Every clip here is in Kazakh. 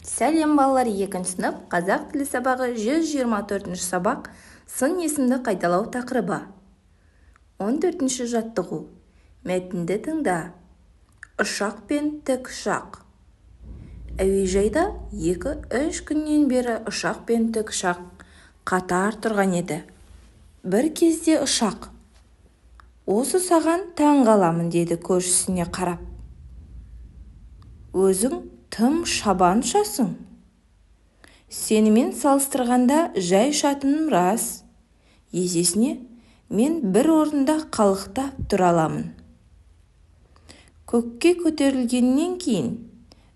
Сәлем балалар, 2 сынып қазақ тілі сабағы 124 сабақ сын есімді қайталау тақырыбы. 14 жаттығу. Мәтінді тыңда. Ұшақ пен тікұшақ. Әуежайда 2-3 күннен бері ұшақ пен тікұшақ қатар тұрған еді. Bir кезде ұшақ: "Осы саған таң қаламын", деді көршісіне қарап. "Өзің тым шабан ұшасың. Сенімен салыстырғанда жай ұшатыным рас. Есесіне, мен бір орында қалықтап тұра аламын. Көкке көтерілгеннен кейін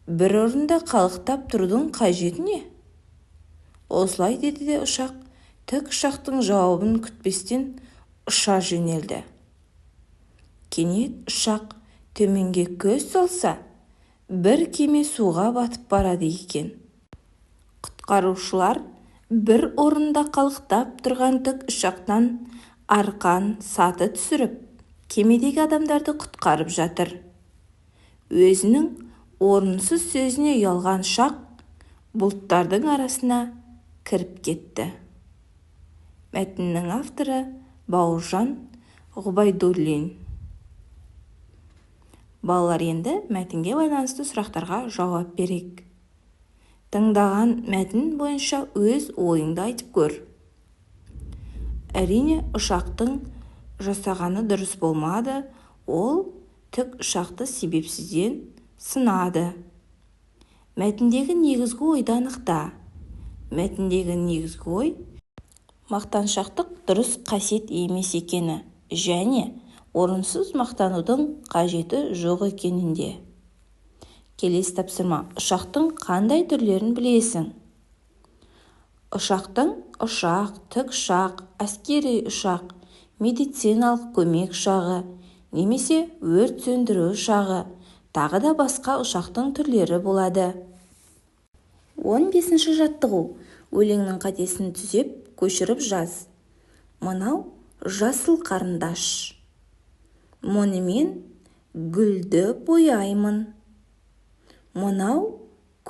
бір орында қалықтап тұрудың қажеті не?" Осылай деді де ұшақ тікұшақтың жауабын күтпестен ұша жөнелді. Кенет ұшақ төменге көз салса, бір кеме суға батып барады екен. Құтқарушылар бір орында қалықтап тұрған тікұшақтан арқан саты түсіріп, кемедегі адамдарды құтқарып жатыр. Өзінің орынсыз сөзіне ұялған ұшақ бұлттардың арасына кіріп кетті. Мәтіннің авторы Бауыржан Ғұбайдуллин. Балалар, енді мәтінге байланысты сұрақтарға жауап берейік. Тыңдаған мәтін бойынша өз ойыңды айтып көр. Әрине, ұшақтың жасағаны дұрыс болмады, ол тікұшақты себепсізден сынады. Мәтіндегі негізгі ойды анықта. Мәтіндегі негізгі ой мақтаншақтық дұрыс қасиет емес екені және орынсыз мақтанудың қажеті жоқ екенінде. Келесі тапсырма: ұшақтың қандай түрлерін білесің? Ұшақтың ұшақ, тікұшақ, әскери ұшақ, медициналық көмек ұшағы, немесе өрт сөндіру ұшағы, тағы да басқа ұшақтың түрлері болады. 15 жаттығу. Өлеңнің қатесін түзеп, көшіріп жаз. Мынау жасыл қарындаш. Мұнымен гүлді бояймын. Мынау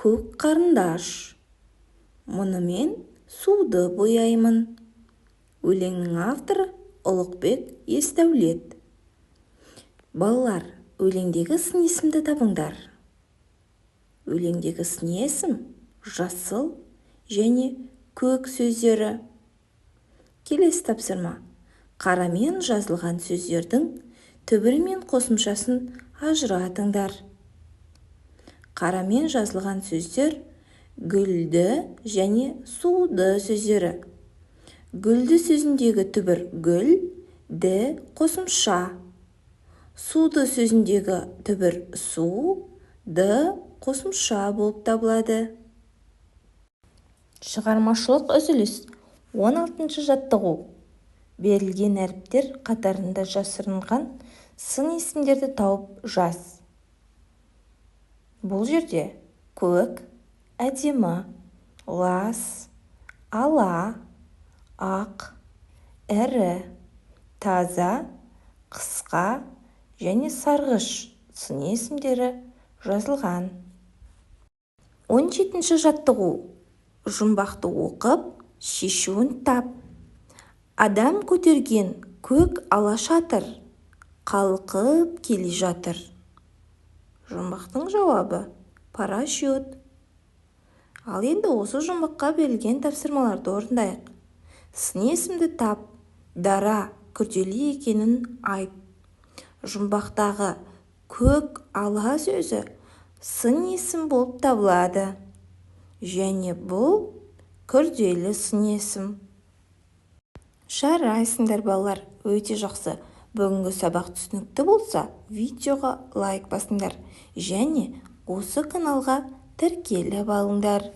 көк қарындаш. Мұнымен суды бояймын. Өлеңнің авторы Ұлықбек Есдәулет. Балалар, өлеңдегі сын есімді табыңдар. Өлеңдегі сын есім жасыл және көк сөздері. Келесі тапсырма: қарамен жазылған сөздердің түбірі мен қосымшасын ажыратыңдар. Қарамен жазылған сөздер гүлді және суды сөздері. Гүлді сөзіндегі түбір гүл, ді қосымша. Суды сөзіндегі түбір су, ды қосымша болып табылады. Шығармашылық үзіліс. 16 жаттығу. Берілген әріптер қатарында жасырынған сын есімдерді тауып жаз. Бұл жерде көк, әдемі, лас, ала, ақ, ірі, таза, қысқа және сарғыш сын есімдері жазылған. 17 жаттығу. Жұмбақты оқып, шешуін тап. Адам көтерген көк ала шатыр қалқып келе жатыр. Жұмбақтың жауабы парашют. Ал енді осы жұмбаққа берілген тапсырмаларды орындайық. Сын есімді тап, дара күрделі екенін айт. Жұмбақтағы көк ала сөзі сын есім болып табылады. Және бұл күрделі сын есім. Жарайсыңдар балалар, өте жақсы. Бүгінгі сабақ түсінікті болса, видеоға лайк басыңдар және осы каналға тіркеліп алыңдар.